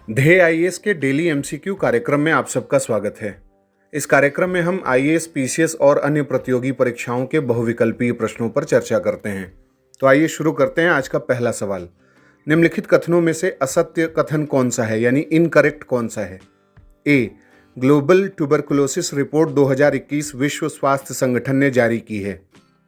ध्येय आईएएस के daily MCQ कार्यक्रम में आप सबका स्वागत है। इस कार्यक्रम में हम आईएएस, पीसीएस और अन्य प्रतियोगी परीक्षाओं के बहुविकल्पीय प्रश्नों पर चर्चा करते हैं। तो आइए शुरू करते हैं। आज का पहला सवाल, निम्नलिखित कथनों में से असत्य कथन कौन सा है, यानी इनकरेक्ट कौन सा है? ए, ग्लोबल ट्यूबरकुलोसिस रिपोर्ट 2021 विश्व स्वास्थ्य संगठन ने जारी की है।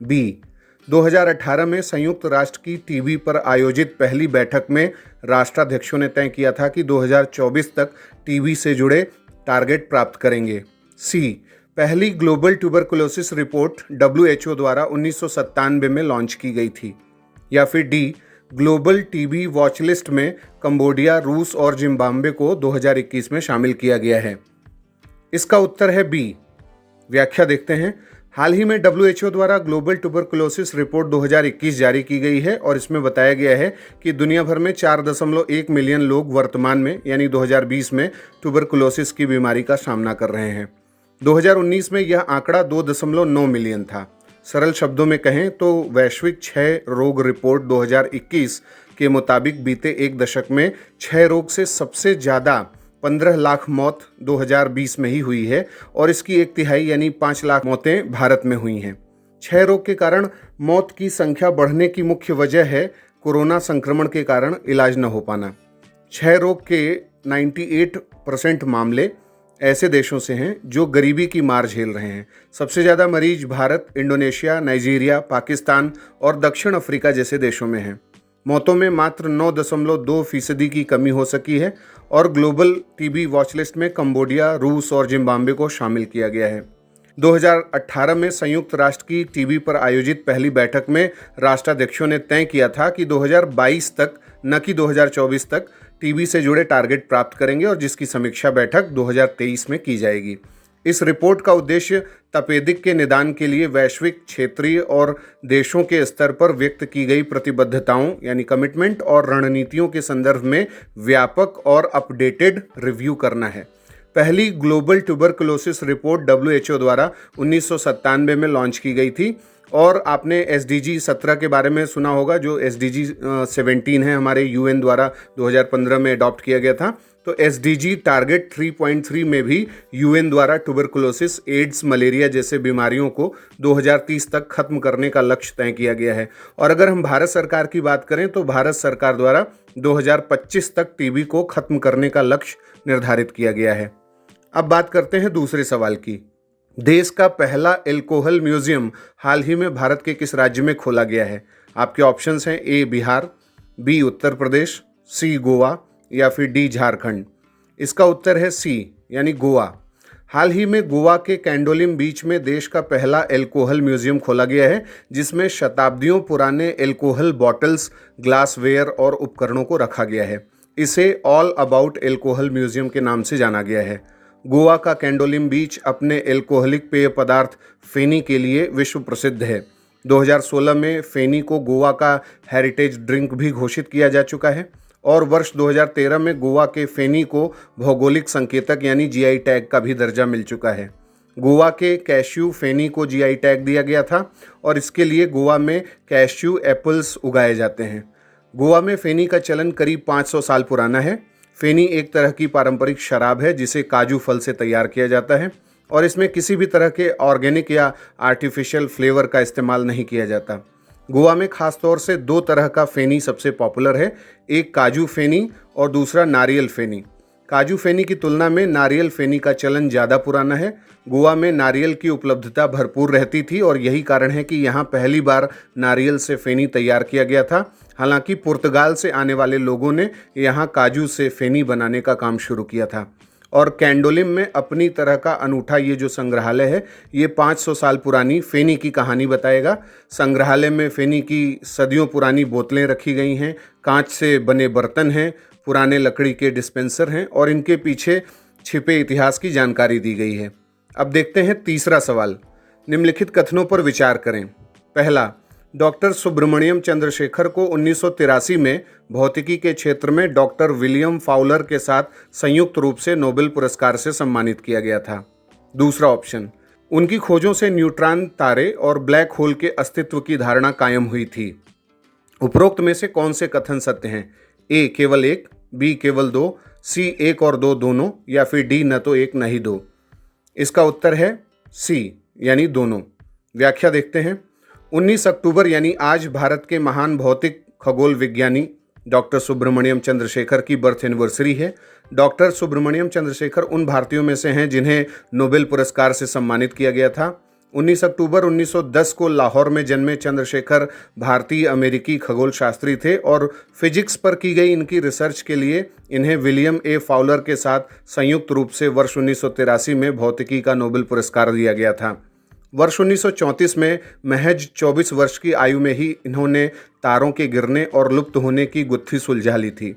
बी, 2018 में संयुक्त राष्ट्र की टीबी पर आयोजित पहली बैठक में राष्ट्राध्यक्षों ने तय किया था कि 2024 तक टीबी से जुड़े टारगेट प्राप्त करेंगे। सी, पहली ग्लोबल ट्यूबरकुलोसिस रिपोर्ट WHO द्वारा 1997 में लॉन्च की गई थी। या फिर D, global TB watch list में कंबोडिया, रूस और जिम्बाब्वे को 2021 में शामिल किया गया है। इसका उत्तर है बी। व्याख्या देखते हैं। हाल ही में WHO द्वारा ग्लोबल ट्यूबरकुलोसिस रिपोर्ट 2021 जारी की गई है और इसमें बताया गया है कि दुनिया भर में 4.1 मिलियन लोग वर्तमान में यानी 2020 में ट्यूबरकुलोसिस की बीमारी का सामना कर रहे हैं। 2019 में यह आंकड़ा 2.9 मिलियन था। सरल शब्दों में कहें तो वैश्विक क्षय रोग रिपोर्ट 2021 के मुताबिक बीते एक दशक में क्षय रोग से सबसे ज़्यादा 15 लाख मौत 2020 में ही हुई है और इसकी 1/3 यानी 5 लाख मौतें भारत में हुई हैं। क्षय रोग के कारण मौत की संख्या बढ़ने की मुख्य वजह है कोरोना संक्रमण के कारण इलाज न हो पाना। क्षय रोग के 98% मामले ऐसे देशों से हैं जो गरीबी की मार झेल रहे हैं। सबसे ज़्यादा मरीज भारत, इंडोनेशिया, नाइजीरिया, पाकिस्तान और दक्षिण अफ्रीका जैसे देशों में हैं। मौतों में मात्र 9.2% की कमी हो सकी है और ग्लोबल टीबी वॉच लिस्ट में कंबोडिया, रूस और जिम्बाब्वे को शामिल किया गया है। 2018 में संयुक्त राष्ट्र की टीबी पर आयोजित पहली बैठक में राष्ट्राध्यक्षों ने तय किया था कि 2022 तक, न कि 2024 तक, टीबी से जुड़े टारगेट प्राप्त करेंगे और जिसकी समीक्षा बैठक 2023 में की जाएगी। इस रिपोर्ट का उद्देश्य तपेदिक के निदान के लिए वैश्विक, क्षेत्रीय और देशों के स्तर पर व्यक्त की गई प्रतिबद्धताओं यानी कमिटमेंट और रणनीतियों के संदर्भ में व्यापक और अपडेटेड रिव्यू करना है। पहली ग्लोबल ट्यूबरकुलोसिस रिपोर्ट WHO द्वारा 1997 में लॉन्च की गई थी और आपने SDG 17 के बारे में सुना होगा, जो SDG 17 है, हमारे UN द्वारा 2015 में अडॉप्ट किया गया था। तो SDG टारगेट 3.3 में भी UN द्वारा ट्यूबरकुलोसिस, एड्स, मलेरिया जैसे बीमारियों को 2030 तक खत्म करने का लक्ष्य तय किया गया है। और अगर हम भारत सरकार की बात करें तो भारत सरकार द्वारा 2025 तक टीबी को खत्म करने का लक्ष्य निर्धारित किया गया है। अब बात करते हैं दूसरे सवाल की। देश का पहला एल्कोहल म्यूजियम हाल ही में भारत के किस राज्य में खोला गया है? आपके ऑप्शंस हैं ए, बिहार, बी, उत्तर प्रदेश, सी, गोवा या फिर डी, झारखंड। इसका उत्तर है सी, यानी गोवा। हाल ही में गोवा के कैंडोलिम बीच में देश का पहला एल्कोहल म्यूजियम खोला गया है, जिसमें शताब्दियों पुराने एल्कोहल बॉटल्स, ग्लासवेयर और उपकरणों को रखा गया है। इसे ऑल अबाउट एल्कोहल म्यूजियम के नाम से जाना गया है। गोवा का कैंडोलिम बीच अपने एल्कोहलिक पेय पदार्थ फेनी के लिए विश्व प्रसिद्ध है। 2016 में फेनी को गोवा का हेरिटेज ड्रिंक भी घोषित किया जा चुका है और वर्ष 2013 में गोवा के फेनी को भौगोलिक संकेतक यानी GI टैग का भी दर्जा मिल चुका है। गोवा के कैश्यू फेनी को GI टैग दिया गया था और इसके लिए गोवा में कैश्यू एप्पल्स उगाए जाते हैं। गोवा में फेनी का चलन करीब 500 साल पुराना है। फेनी एक तरह की पारंपरिक शराब है जिसे काजू फल से तैयार किया जाता है और इसमें किसी भी तरह के ऑर्गेनिक या आर्टिफिशियल फ्लेवर का इस्तेमाल नहीं किया जाता। गोवा में खास तौर से 2 तरह का फेनी सबसे पॉपुलर है, एक काजू फेनी और दूसरा नारियल फेनी। काजू फेनी की तुलना में नारियल फेनी का चलन ज़्यादा पुराना है। गोवा में नारियल की उपलब्धता भरपूर रहती थी और यही कारण है कि यहाँ पहली बार नारियल से फेनी तैयार किया गया था। हालांकि पुर्तगाल से आने वाले लोगों ने यहाँ काजू से फेनी बनाने का काम शुरू किया था। और कैंडोलिम में अपनी तरह का अनूठा ये जो संग्रहालय है, ये 500 साल पुरानी फेनी की कहानी बताएगा। संग्रहालय में फेनी की सदियों पुरानी बोतलें रखी गई हैं, कांच से बने बर्तन हैं, पुराने लकड़ी के डिस्पेंसर हैं और इनके पीछे छिपे इतिहास की जानकारी दी गई है। अब देखते हैं तीसरा सवाल। निम्नलिखित कथनों पर विचार करें। पहला, डॉक्टर सुब्रमण्यम चंद्रशेखर को 1983 में भौतिकी के क्षेत्र में डॉक्टर विलियम फाउलर के साथ संयुक्त रूप से नोबेल पुरस्कार से सम्मानित किया गया था। दूसरा ऑप्शन, उनकी खोजों से न्यूट्रॉन तारे और ब्लैक होल के अस्तित्व की धारणा कायम हुई थी। उपरोक्त में से कौन से कथन सत्य हैं? ए, केवल एक, बी केवल 2, सी 1 और 2 दोनों, या फिर डी न तो 1 न ही 2। इसका उत्तर है सी यानी दोनों। व्याख्या देखते हैं। 19 अक्टूबर यानी आज भारत के महान भौतिक खगोल विज्ञानी डॉक्टर सुब्रमण्यम चंद्रशेखर की बर्थ एनिवर्सरी है। डॉक्टर सुब्रमण्यम चंद्रशेखर उन भारतीयों में से हैं जिन्हें नोबेल पुरस्कार से सम्मानित किया गया था। 19 अक्टूबर 1910 को लाहौर में जन्मे चंद्रशेखर भारतीय अमेरिकी खगोल शास्त्री थे और फिजिक्स पर की गई इनकी रिसर्च के लिए इन्हें विलियम ए फाउलर के साथ संयुक्त रूप से वर्ष 1983 में भौतिकी का नोबेल पुरस्कार दिया गया था। वर्ष 1934 में महज 24 वर्ष की आयु में ही इन्होंने तारों के गिरने और लुप्त होने की गुत्थी सुलझा ली थी।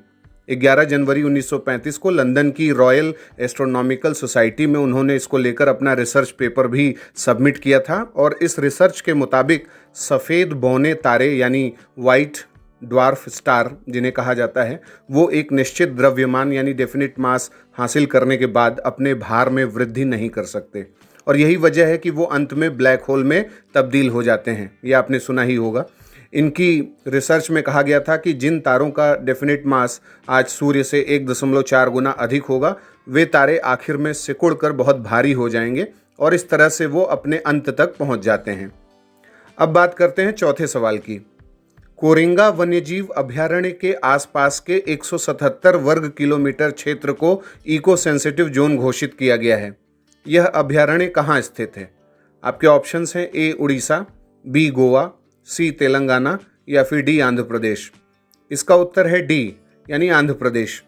11 जनवरी 1935 को लंदन की रॉयल एस्ट्रोनॉमिकल सोसाइटी में उन्होंने इसको लेकर अपना रिसर्च पेपर भी सबमिट किया था और इस रिसर्च के मुताबिक सफ़ेद बौने तारे यानी वाइट ड्वार्फ स्टार जिन्हें कहा जाता है, वो एक निश्चित द्रव्यमान यानी डेफिनिट मास हासिल करने के बाद अपने भार में वृद्धि नहीं कर सकते और यही वजह है कि वो अंत में ब्लैक होल में तब्दील हो जाते हैं। ये आपने सुना ही होगा। इनकी रिसर्च में कहा गया था कि जिन तारों का डेफिनिट मास आज सूर्य से 1.4 गुना अधिक होगा, वे तारे आखिर में सिकुड़ कर बहुत भारी हो जाएंगे और इस तरह से वो अपने अंत तक पहुंच जाते हैं। अब बात करते हैं चौथे सवाल की। कोरिंगा वन्यजीव अभयारण्य के आसपास के 177 वर्ग किलोमीटर क्षेत्र को इको सेंसिटिव जोन घोषित किया गया है। यह अभयारण्य कहाँ स्थित है? आपके ऑप्शंस हैं ए उड़ीसा, बी गोवा, सी तेलंगाना या फिर डी आंध्र प्रदेश। इसका उत्तर है डी यानी आंध्र प्रदेश।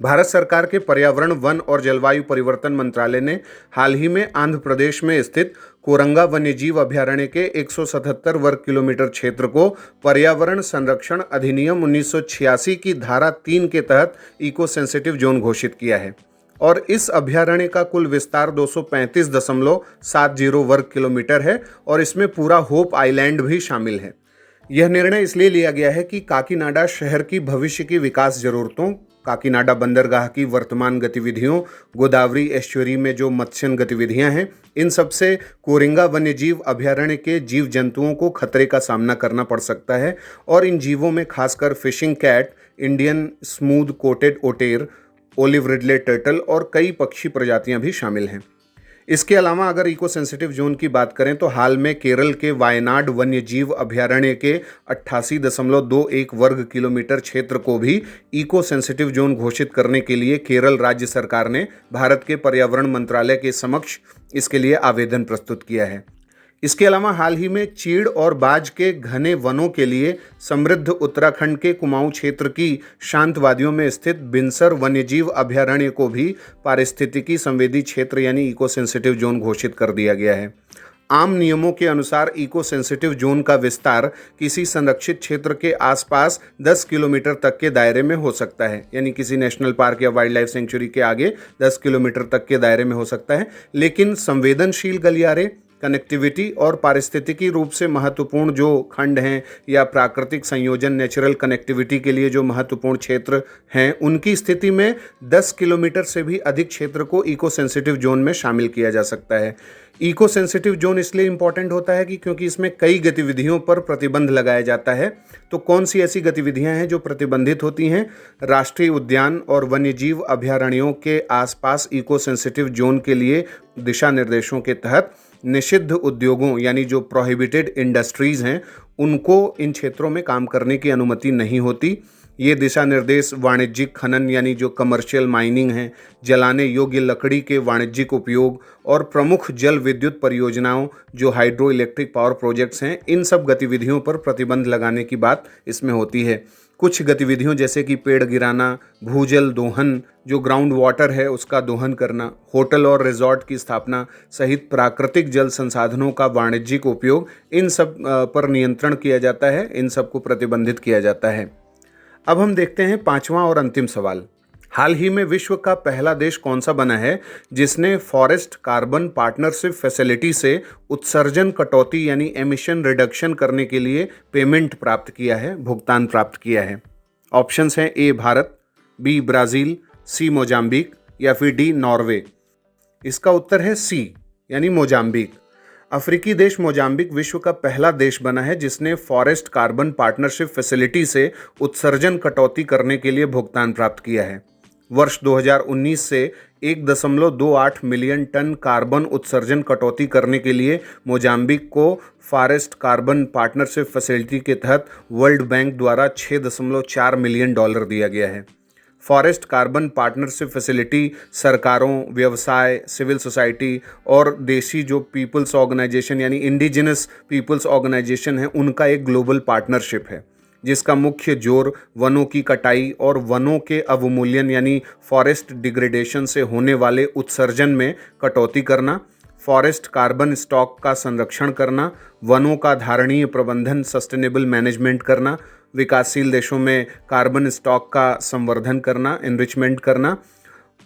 भारत सरकार के पर्यावरण, वन और जलवायु परिवर्तन मंत्रालय ने हाल ही में आंध्र प्रदेश में स्थित कोरंगा वन्यजीव अभयारण्य के 177 वर्ग किलोमीटर क्षेत्र को पर्यावरण संरक्षण अधिनियम 1986 की धारा 3 के तहत इको सेंसिटिव जोन घोषित किया है और इस अभयारण्य का कुल विस्तार 235.70 वर्ग किलोमीटर है और इसमें पूरा होप आइलैंड भी शामिल है। यह निर्णय इसलिए लिया गया है कि काकीनाडा शहर की भविष्य की विकास जरूरतों, काकीनाडा बंदरगाह की वर्तमान गतिविधियों, गोदावरी एस्चुरी में जो मत्स्य गतिविधियां हैं, इन सब से कोरिंगा वन्यजीव अभयारण्य के जीव जंतुओं को खतरे का सामना करना पड़ सकता है और इन जीवों में खासकर fishing cat, Indian smooth coated otter, olive ridley turtle और कई पक्षी प्रजातियां भी शामिल हैं। इसके अलावा अगर इको सेंसिटिव जोन की बात करें तो हाल में केरल के वायनाड वन्यजीव अभयारण्य के 88.21 वर्ग किलोमीटर क्षेत्र को भी इको सेंसिटिव जोन घोषित करने के लिए केरल राज्य सरकार ने भारत के पर्यावरण मंत्रालय के समक्ष इसके लिए आवेदन प्रस्तुत किया है। इसके अलावा हाल ही में चीड़ और बाज के घने वनों के लिए समृद्ध उत्तराखंड के कुमाऊं क्षेत्र की शांत वादियों में स्थित बिनसर वन्यजीव अभयारण्य को भी पारिस्थितिकी संवेदी क्षेत्र यानी इको सेंसिटिव जोन घोषित कर दिया गया है। आम नियमों के अनुसार इको सेंसिटिव जोन का विस्तार किसी संरक्षित क्षेत्र के आसपास 10 किलोमीटर तक के दायरे में हो सकता है, यानी किसी नेशनल पार्क या वाइल्ड लाइफ सेंचुरी के आगे 10 किलोमीटर तक के दायरे में हो सकता है। लेकिन संवेदनशील गलियारे, कनेक्टिविटी और पारिस्थितिकी रूप से महत्वपूर्ण जो खंड हैं या प्राकृतिक संयोजन नेचुरल कनेक्टिविटी के लिए जो महत्वपूर्ण क्षेत्र हैं, उनकी स्थिति में 10 किलोमीटर से भी अधिक क्षेत्र को इको सेंसिटिव जोन में शामिल किया जा सकता है। इको सेंसिटिव जोन इसलिए इम्पॉर्टेंट होता है कि क्योंकि इसमें कई गतिविधियों पर प्रतिबंध लगाया जाता है। तो कौन सी ऐसी गतिविधियां हैं जो प्रतिबंधित होती हैं? राष्ट्रीय उद्यान और वन्यजीव अभयारण्यों के आसपास इको सेंसिटिव जोन के लिए दिशा निर्देशों के तहत निषिद्ध उद्योगों यानी जो प्रोहिबिटेड इंडस्ट्रीज़ हैं, उनको इन क्षेत्रों में काम करने की अनुमति नहीं होती। ये दिशा निर्देश वाणिज्यिक खनन यानी जो कमर्शियल माइनिंग है, जलाने योग्य लकड़ी के वाणिज्यिक उपयोग और प्रमुख जल विद्युत परियोजनाओं जो हाइड्रो इलेक्ट्रिक पावर प्रोजेक्ट्स हैं, इन सब गतिविधियों पर प्रतिबंध लगाने की बात इसमें होती है। कुछ गतिविधियों जैसे कि पेड़ गिराना, भूजल दोहन, जो ग्राउंड वाटर है उसका दोहन करना, होटल और रिजॉर्ट की स्थापना सहित प्राकृतिक जल संसाधनों का वाणिज्यिक उपयोग, इन सब पर नियंत्रण किया जाता है, इन सब को प्रतिबंधित किया जाता है। अब हम देखते हैं पांचवा और अंतिम सवाल। हाल ही में विश्व का पहला देश कौन सा बना है जिसने फॉरेस्ट कार्बन पार्टनरशिप फैसिलिटी से उत्सर्जन कटौती यानी एमिशन रिडक्शन करने के लिए पेमेंट प्राप्त किया है, भुगतान प्राप्त किया है? ऑप्शंस हैं ए भारत, बी ब्राज़ील, सी मोजाम्बिक या फिर डी नॉर्वे। इसका उत्तर है सी यानी मोजाम्बिक। अफ्रीकी देश मोजाम्बिक विश्व का पहला देश बना है जिसने फॉरेस्ट कार्बन पार्टनरशिप फैसिलिटी से उत्सर्जन कटौती करने के लिए भुगतान प्राप्त किया है। वर्ष 2019 से 1.28 मिलियन टन कार्बन उत्सर्जन कटौती करने के लिए मोजाम्बिक को फॉरेस्ट कार्बन पार्टनरशिप फैसिलिटी के तहत वर्ल्ड बैंक द्वारा $6.4 मिलियन दिया गया है। फॉरेस्ट कार्बन पार्टनरशिप फैसिलिटी सरकारों, व्यवसाय, सिविल सोसाइटी और देशी जो पीपल्स ऑर्गेनाइजेशन यानी इंडिजिनस पीपल्स ऑर्गेनाइजेशन है उनका एक ग्लोबल पार्टनरशिप है, जिसका मुख्य जोर वनों की कटाई और वनों के अवमूल्यन यानी फॉरेस्ट डिग्रेडेशन से होने वाले उत्सर्जन में कटौती करना, फॉरेस्ट कार्बन स्टॉक का संरक्षण करना, वनों का धारणीय प्रबंधन सस्टेनेबल मैनेजमेंट करना, विकासशील देशों में कार्बन स्टॉक का संवर्धन करना, एनरिचमेंट करना,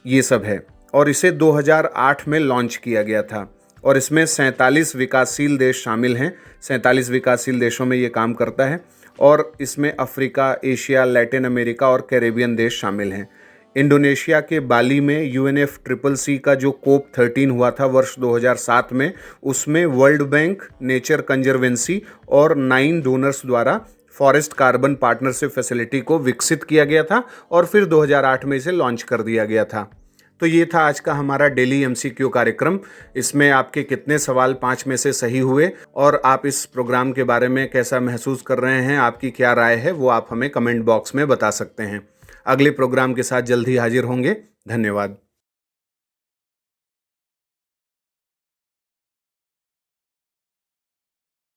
ये सब है। और इसे 2008 में लॉन्च किया गया था और इसमें 47 विकासशील देश शामिल हैं। 47 विकासशील देशों में ये काम करता है और इसमें अफ्रीका, एशिया, लैटिन अमेरिका और कैरेबियन देश शामिल हैं। इंडोनेशिया के बाली में UNFCCC का जो COP 13 हुआ था वर्ष 2007 में, उसमें वर्ल्ड बैंक, नेचर कंजर्वेंसी और 9 डोनर्स द्वारा फॉरेस्ट कार्बन पार्टनरशिप फैसिलिटी को विकसित किया गया था और फिर 2008 में इसे लॉन्च कर दिया गया था। तो ये था आज का हमारा डेली MCQ कार्यक्रम। इसमें आपके कितने सवाल 5 में से सही हुए और आप इस प्रोग्राम के बारे में कैसा महसूस कर रहे हैं, आपकी क्या राय है, वो आप हमें कमेंट बॉक्स में बता सकते हैं। अगले प्रोग्राम के साथ जल्द ही हाजिर होंगे। धन्यवाद।